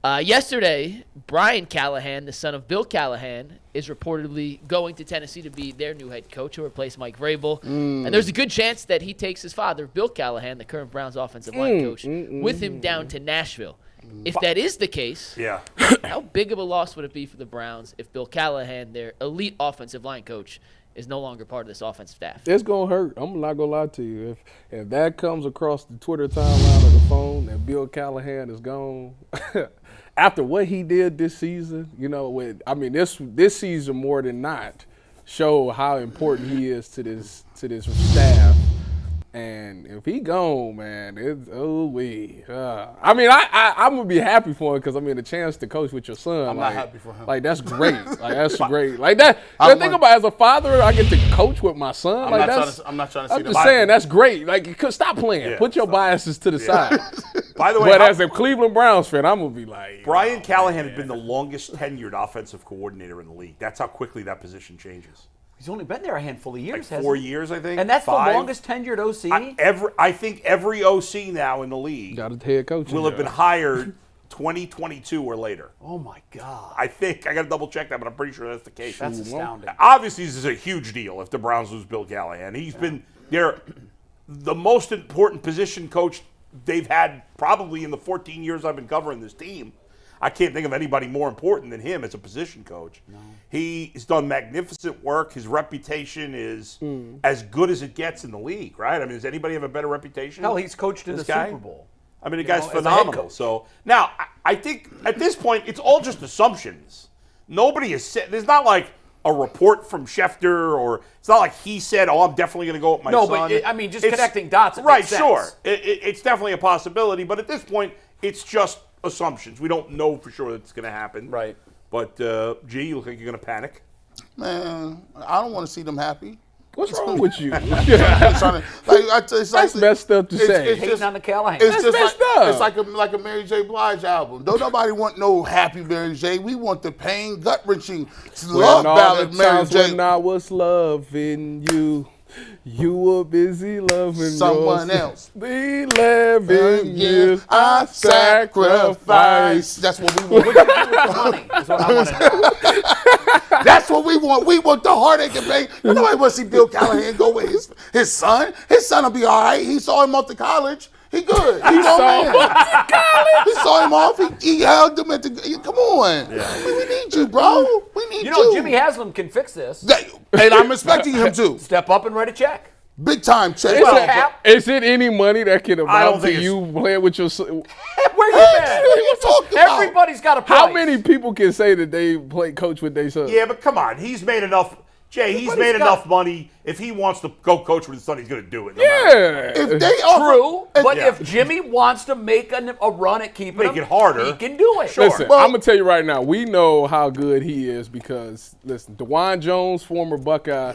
Yesterday, Brian Callahan, the son of Bill Callahan, is reportedly going to Tennessee to be their new head coach. He'll replace Mike Vrabel. And there's a good chance that he takes his father, Bill Callahan, the current Browns offensive line coach, with him down to Nashville. If that is the case, how big of a loss would it be for the Browns if Bill Callahan, their elite offensive line coach, is no longer part of this offensive staff? It's going to hurt. I'm not going to lie to you. If that comes across the Twitter timeline or the phone that Bill Callahan is gone, after what he did this season, this season more than not showed how important he is to this staff. And if he gone, man, it's I'm gonna be happy for him because the chance to coach with your son. I'm not happy for him. Like that's great. That's great. Like that. Think about as a father, I get to coach with my son. I'm not trying to see. I'm just saying that's great. Like, stop playing. Yeah, put your biases to the side. By the way, but as a Cleveland Browns fan, I'm gonna be like, Brian Callahan has been the longest tenured offensive coordinator in the league. That's how quickly that position changes. He's only been there a handful of years, like 4 years, I think. And that's 5. the longest tenured OC? I think every OC now in the league got a head coach will have been hired 2022 or later. Oh, my God. I think. I got to double check that, but I'm pretty sure that's the case. That's astounding. Obviously, this is a huge deal if the Browns lose Bill Callahan. He's been the most important position coach they've had probably in the 14 years I've been covering this team. I can't think of anybody more important than him as a position coach. No. He's done magnificent work. His reputation is as good as it gets in the league, right? I mean, does anybody have a better reputation? Hell, he's coached in the Super Bowl. I mean, the guy's phenomenal. So now, I think at this point, it's all just assumptions. Nobody has said. There's not like a report from Schefter, or it's not like he said, "Oh, I'm definitely going to go with my son." No, but just connecting dots. Right, sure. It's definitely a possibility, but at this point, it's just assumptions. We don't know for sure that's going to happen. Right. But, G, you look like you're going to panic. Man, I don't want to see them happy. What's wrong with you? That's messed up to say. It's hating on the Callahan. It's just messed up. It's like a Mary J. Blige album. Don't nobody want no happy Mary J. We want the pain, gut-wrenching love ballad Mary J. When I was loving you, you were busy loving someone else. 11 years I sacrificed. That's what we want. What you do with the money is what I want to know. That's what we want. We want the heartache and pain. Nobody wants to see Bill Callahan go with his son. His son will be all right. He saw him off to college. He good. He saw him off. He held him at the. Come on. Yeah. We need you, bro. We need you. Jimmy Haslam can fix this. And I'm expecting him to. Step up and write a check. Big time check. Is it any money that can amount to you playing with your son? Where you been? What are you talking about? Everybody's got a price. How many people can say that they play coach with their son? Yeah, but come on. He's made enough. Jay, he's made enough money. If he wants to go coach with his son, he's going to do it. If they True, but if Jimmy wants to make a run at keeping make it harder, he can do it. Sure. Listen, I'm going to tell you right now, we know how good he is because, listen, DeJuan Jones, former Buckeye,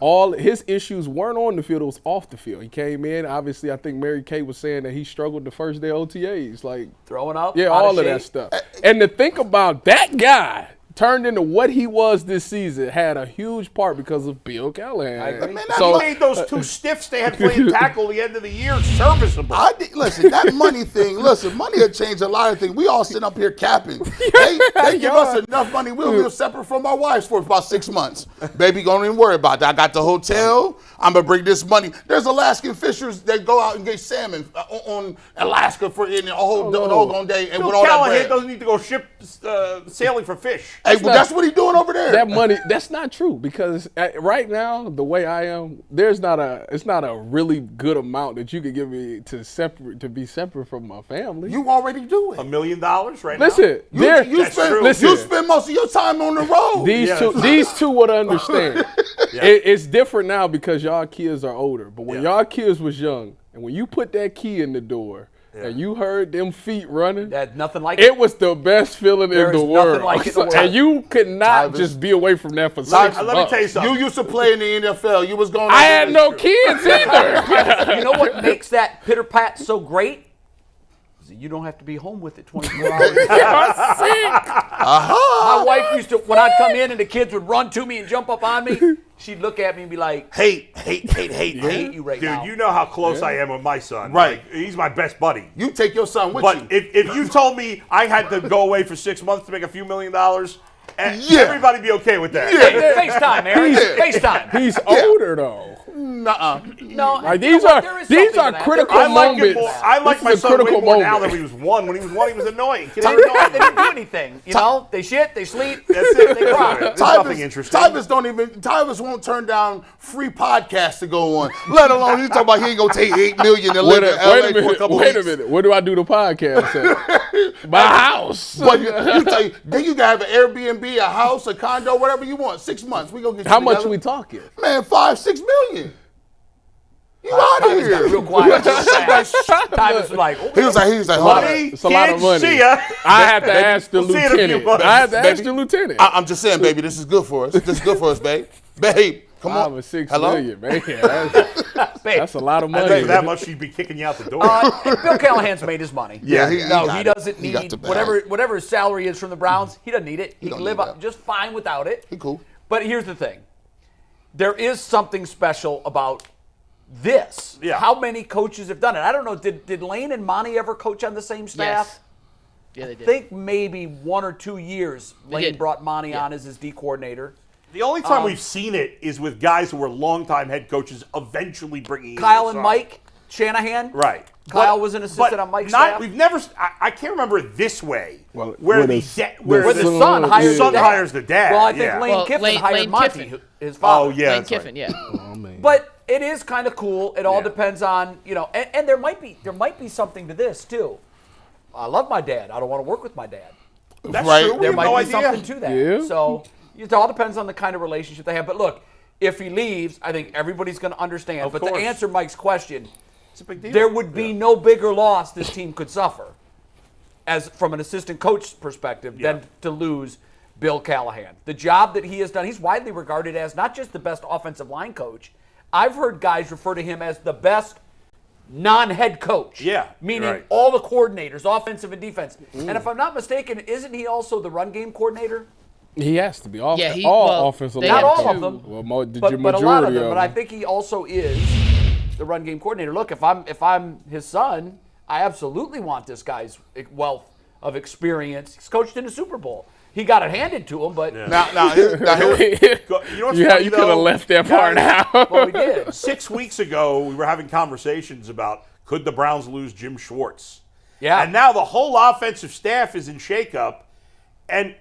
all his issues weren't on the field, it was off the field. He came in, obviously, I think Mary Kay was saying that he struggled the first day OTAs. Like throwing up? Yeah, all of that stuff. And to think about that guy turned into what he was this season had a huge part because of Bill Callahan. I agree. He made those two stiffs they had playing tackle the end of the year serviceable. Listen, that money thing, money will change a lot of things. We all sit up here capping. They give us enough money, we'll live separate from our wives for about 6 months. Baby, don't even worry about that. I got the hotel. I'm going to bring this money. There's Alaskan fishers that go out and get salmon on Alaska for a whole doggone day. And Bill with all Callahan that bread. doesn't need to go ship sailing for fish. Hey, that's what he's doing over there. That money, that's not true because right now, the way I am, it's not a really good amount that you could give me to be separate from my family. You already do it. $1 million right listen, now? You spend most of your time on the road. These two would understand. It's different now because y'all kids are older. But when y'all kids was young, and when you put that key in the door, and you heard them feet running, nothing like it was the best feeling in the world. Like it in the world. And you could not just be away from that for 6 months. Let me tell you something. You used to play in the NFL. You was going. I had no kids either. You know what makes that pitter pat so great? You don't have to be home with it 24 hours. My wife used to, when I'd come in and the kids would run to me and jump up on me, she'd look at me and be like, hate you right Dude, now. you know how close I am with my son. Right. Like, he's my best buddy. You take your son with But you. if you told me I had to go away for 6 months to make a few $1 million, Yeah. everybody be okay with that. Hey, FaceTime, Aaron. FaceTime. He's older though. Nuh-uh. No, Like you know these what? are There is these something are to that. critical I like him moments. more. I like This my is a son way critical more now moment. than when he was 1. When he was 1, he was annoying. They didn't do anything. You know, they shit, they sleep, That's it. they cry. There's nothing interesting. Tyvus won't turn down free podcasts to go on, let alone he's talking about he ain't gonna take $8 million to live in LA for a couple Wait a weeks. minute. Where do I do the podcast at? My house. But then you can have an Airbnb, a house, a condo, whatever you want. 6 months. We gonna get you How much together. we talking? Man, $5-6 million. You out of Tyvus got here. real quiet. Tyvus was like, oh, He was like, hold on. It's a lot of Kids, money. See ya. I have to ask the We'll see you in a few lieutenant. months, I have to ask baby. the lieutenant. I'm just saying, baby, this is good for us. This is good for us, babe. Babe, come on. 5 or 6 Hello? million, man. That's a lot of I money. think for that much, she'd be kicking you out the door. Bill Callahan's made his money. Yeah, he got it. doesn't He got need the bag. whatever his salary is from the Browns. He doesn't need it. He don't can live need up that. just fine without it. He cool. But here's the thing. There is something special about this. Yeah. How many coaches have done it? I don't know. Did Lane and Monty ever coach on the same staff? Yes. Yeah, they I did. think maybe 1 or 2 years Lane did. brought Monty on as his D coordinator. The only time we've seen it is with guys who were longtime head coaches eventually bringing in Kyle their and son. Mike Shanahan. Right. Kyle was an assistant on Mike's staff. We've never. I can't remember it this way. Well, where with the the- where Where the the son hires son the dad. hires the dad. Well, I think yeah. Lane Well, Kiffin Lane- hired Lane Monty, Kiffin. his father. Oh yeah, Lane that's right. Kiffin, yeah. Oh, man. But it is kind of cool. It all Yeah. depends on, and there might be something to this too. I love my dad. I don't want to work with my dad. That's Right. true. We There have might no be idea. something to that. Yeah. So it all depends on the kind of relationship they have. But look, if he leaves, I think everybody's going to understand. Of But course. to answer Mike's question, It's a big deal. there would be no bigger loss this team could suffer, as from an assistant coach perspective, than to lose Bill Callahan. The job that he has done, he's widely regarded as not just the best offensive line coach. I've heard guys refer to him as the best non-head coach. Yeah, Meaning right. all the coordinators, offensive and defense. And if I'm not mistaken, isn't he also the run game coordinator? He has to be. All Yeah, all offensive they line. have Not all of two. them, Well, the but a majority lot of them. of But I think he also is the run game coordinator. Look, if I'm his son, I absolutely want this guy's wealth of experience. He's coached in the Super Bowl. He got it handed to him, but Now, here, Go- you know what's you funny, could have though? left that part Guys, out. well, we did. 6 weeks ago, we were having conversations about could the Browns lose Jim Schwartz? Yeah. And now the whole offensive staff is in shakeup. And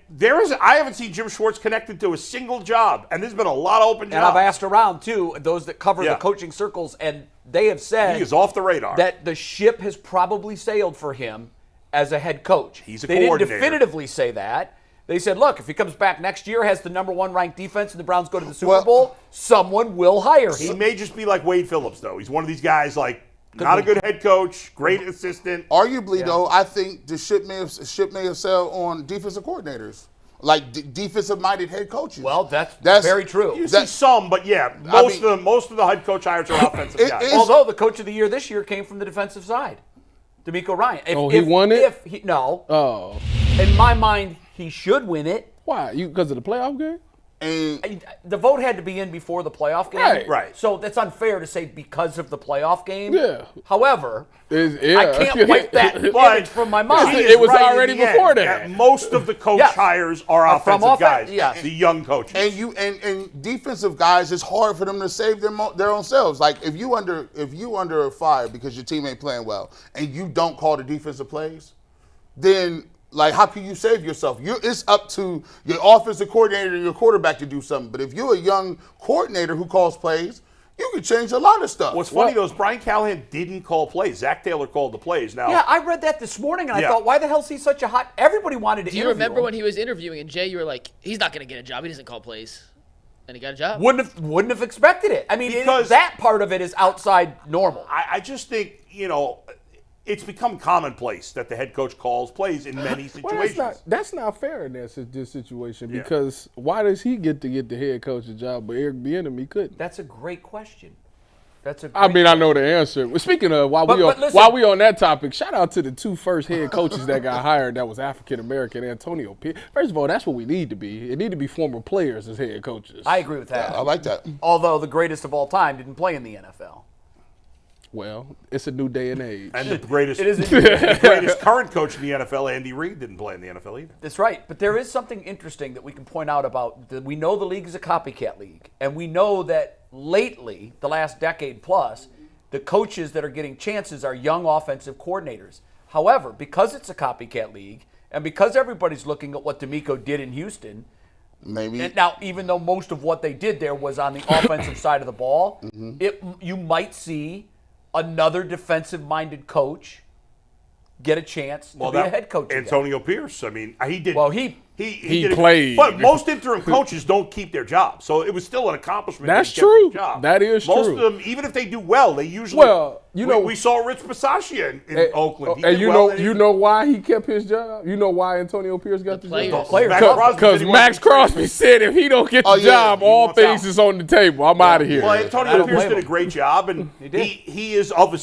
I haven't seen Jim Schwartz connected to a single job. And there's been a lot of open And jobs. I've asked around, too, those that cover Yeah. the coaching circles, and they have said He is off the radar. that the ship has probably sailed for him as a head coach. He's a They didn't coordinator. definitively say that. They said, look, if he comes back next year, has the number 1 ranked defense, and the Browns go to the Super Well- Bowl, someone will hire He him. may just be like Wade Phillips, though. He's one of these guys, like, not a good head coach, great assistant. arguably though, I think the ship may have sailed on defensive coordinators, like defensive-minded head coaches. Well, that's very true. You see some, but yeah, most of the head coach hires are offensive guys. it's- Although the coach of the year this year came from the defensive side, D'Amico Ryan. He won it? No. Oh, In my mind, he should win it. why? You because of the playoff game? And The vote had to be in before the playoff game. Right. So that's unfair to say because of the playoff game. Yeah. However, Yeah. I can't wipe that But image from my mind. he It is was right in already the before end. that. Most of the coach Yes. hires are From offensive offense, guys, yes. the young coaches. and defensive guys, it's hard for them to save their own selves. Like if you under fire because your team ain't playing well and you don't call the defensive plays, then like how can you save yourself? It's up to your offensive coordinator and your quarterback to do something. But if you're a young coordinator who calls plays, you can change a lot of stuff. What's funny though is Brian Callahan didn't call plays. Zach Taylor called the plays. Now, Yeah, I read that this morning, and Yeah. I thought, why the hell is he such a hot? Everybody wanted to Do you interview remember him. when he was interviewing and Jay, you were like, he's not going to get a job. He doesn't call plays. And he got a job. Wouldn't have expected it. I mean, Because- that part of it is outside normal. I just think it's become commonplace that the head coach calls plays in many Well, situations. that's not fair in this situation Yeah. because why does he get the head coach's job but Eric Bieniemy couldn't? That's a great question. That's a I great mean, I know the answer. Well, speaking of, while we on that topic, shout out to the 2 first head coaches that got hired that was African American. Antonio Pierce. First of all, that's what we need to be. It need to be former players as head coaches. I agree with that. I like that. Although the greatest of all time didn't play in the NFL. Well, it's a new day and age. And the greatest, It is the greatest current coach in the NFL, Andy Reid, didn't play in the NFL either. That's right. But there is something interesting that we can point out about we know the league is a copycat league. And we know that lately, the last decade plus, the coaches that are getting chances are young offensive coordinators. However, because it's a copycat league and because everybody's looking at what D'Amico did in Houston, Maybe. and now even though most of what they did there was on the offensive side of the ball, you might see another defensive-minded coach get a chance to be a head coach again. Antonio Pierce. I mean, he did. Well, he He did played. But most interim coaches don't keep their job, so it was still an accomplishment. That's that he kept true. his job. That is most true. of them, even if they do well, they usually. Well, you know, we saw Rich Bisaccia in Oakland. He and did you well, know, you know why he kept his job. You know why Antonio Pierce got the players. job. Players. Max Crosby said Because he wasn't Max traded. Crosby said if he don't get the job, he all wants things out. is on the table. I'm out of here. Well, Antonio don't Pierce blame did a him. great job, and he is of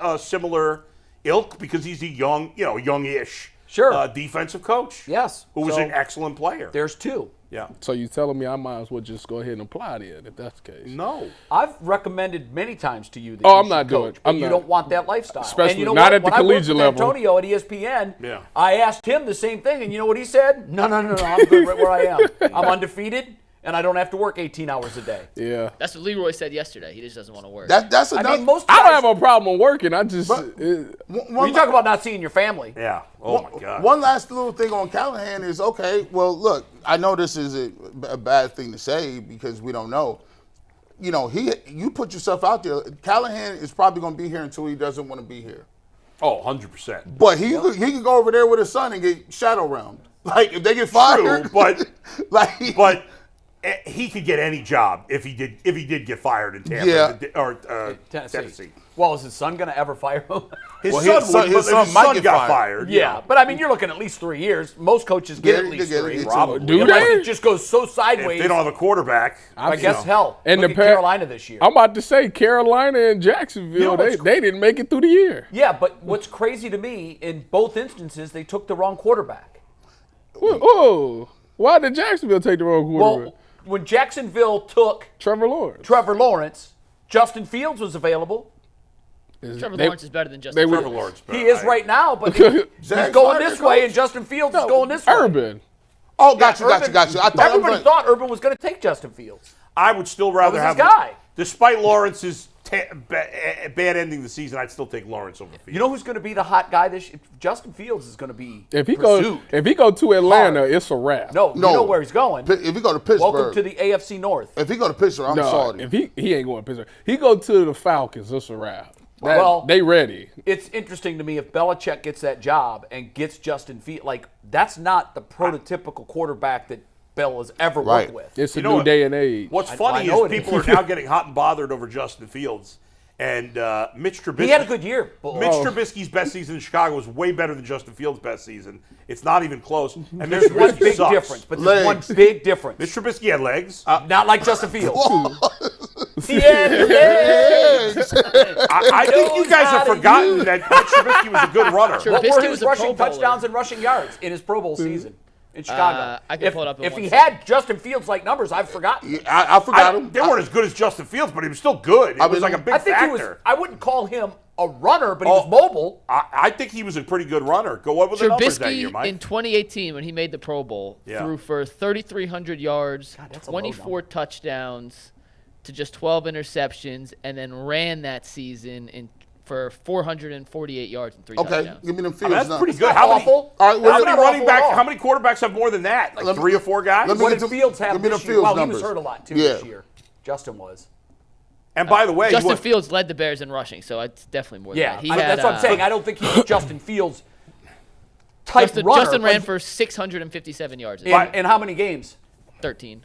a similar ilk because he's a youngish, Sure. defensive coach. Yes. who was So an excellent player. There's 2. Yeah. So you telling me I might as well just go ahead and apply then, if that's the case? No. I've recommended many times to you that Oh, you I'm not should doing coach, it. but I'm you not. don't want that lifestyle. Especially and you know not what? at the When I worked collegiate with level. Antonio at ESPN, Yeah. I asked him the same thing, and you know what he said? No, I'm good right where I am. I'm undefeated, and I don't have to work 18 hours a day. Yeah. That's what Leroy said yesterday. He just doesn't want to work. That's I enough. mean, most I guys, don't have a problem working. I just when you talk about not seeing your family. Yeah. Oh my God. One last little thing on Callahan is, okay, well, look, I know this is a bad thing to say because we don't know. You know, you put yourself out there. Callahan is probably going to be here until he doesn't want to be here. Oh, 100%. But he could go over there with his son and get shadow round. Like, if they get fired. True, but like, he could get any job if he did get fired in Tampa Yeah. or Tennessee. Well, is his son going to ever fire him? His Well, son, his son- would, his but son if his might son get got fired. fired. Yeah, but I mean, you're looking at least 3 years. Most coaches get Yeah, at least they get 3. it. Probably. do Unless they? it just goes so If sideways. they don't have a quarterback, I guess hell. And Look the at par- Carolina this year. I'm about to say Carolina and Jacksonville, You know what's they didn't make it through the year. Yeah, but what's crazy to me, in both instances, they took the wrong quarterback. Oh, why did Jacksonville take the wrong quarterback? Well, when Jacksonville took Trevor Lawrence. Trevor Lawrence, Justin Fields was available. Trevor They- Lawrence is better than they Justin would- Trevor Fields. Lawrence. He is right now, but he's Zach going Snyder, this way, coach? and Justin Fields is going this way. Urban. oh, got you. Urban- I thought Everybody thought Urban was going to take Justin Fields. I would still rather That was have his guy. Despite Lawrence's bad ending the season, I'd still take Lawrence over Fields. You know who's going to be the hot guy this year? Justin Fields is going to be If he pursued. go to Atlanta, Hard. it's a wrap. No, you know where he's going. If he go to Pittsburgh. Welcome to the AFC North. If he go to Pittsburgh, I'm No, sorry. if he ain't going to Pittsburgh. He go to the Falcons, it's a wrap. Well- They ready. It's interesting to me if Belichick gets that job and gets Justin Fields. Like, that's not the prototypical quarterback that Bill has ever Right. worked with. It's a You know new what? day and age. What's I funny know is it people is. are now getting hot and bothered over Justin Fields. And Mitch Trubisky. He had a good year. Mitch Trubisky's best season in Chicago was way better than Justin Fields' best season. It's not even close. And Mitch There's one Trubisky big sucks. difference, but there's Legs. one big difference. Mitch Trubisky had legs. Not like Justin Fields. He had legs. I think you guys have forgotten that Mitch Trubisky was a good runner. Sure. What Trubisky were his was a rushing Pro Bowler. touchdowns and rushing yards in his Pro Bowl season in Chicago? I can pull it up in If one he second. had Justin Fields-like numbers, I've forgotten. I forgot him. They weren't as good as Justin Fields, but he was still good. It was mean, like a big I think he was. factor. I wouldn't call him a runner, but he was mobile. I think he was a pretty good runner. Go over the numbers that year, Trubisky Mike. in 2018, when he made the Pro Bowl, Yeah. threw for 3,300 yards, that's a low 24 touchdowns to just 12 interceptions, and then ran that season for 448 yards and 3 Okay, touchdowns. give me them I fields. mean, that's now. pretty good. not How many, awful. All right, how what- many not running awful at backs? all. How many quarterbacks have more than that? Like Let me- 3 or 4 guys? let me What get did to- Fields have give me this the year? Fields Well, he numbers. was hurt a lot too Yeah. this year. Justin was. And by the way, Justin what- Fields led the Bears in rushing, so it's definitely more Yeah, than that. He I mean, had, that's what I'm saying. I don't think he's Justin Fields type runner. Justin ran but for 657 yards. in how many games? 13.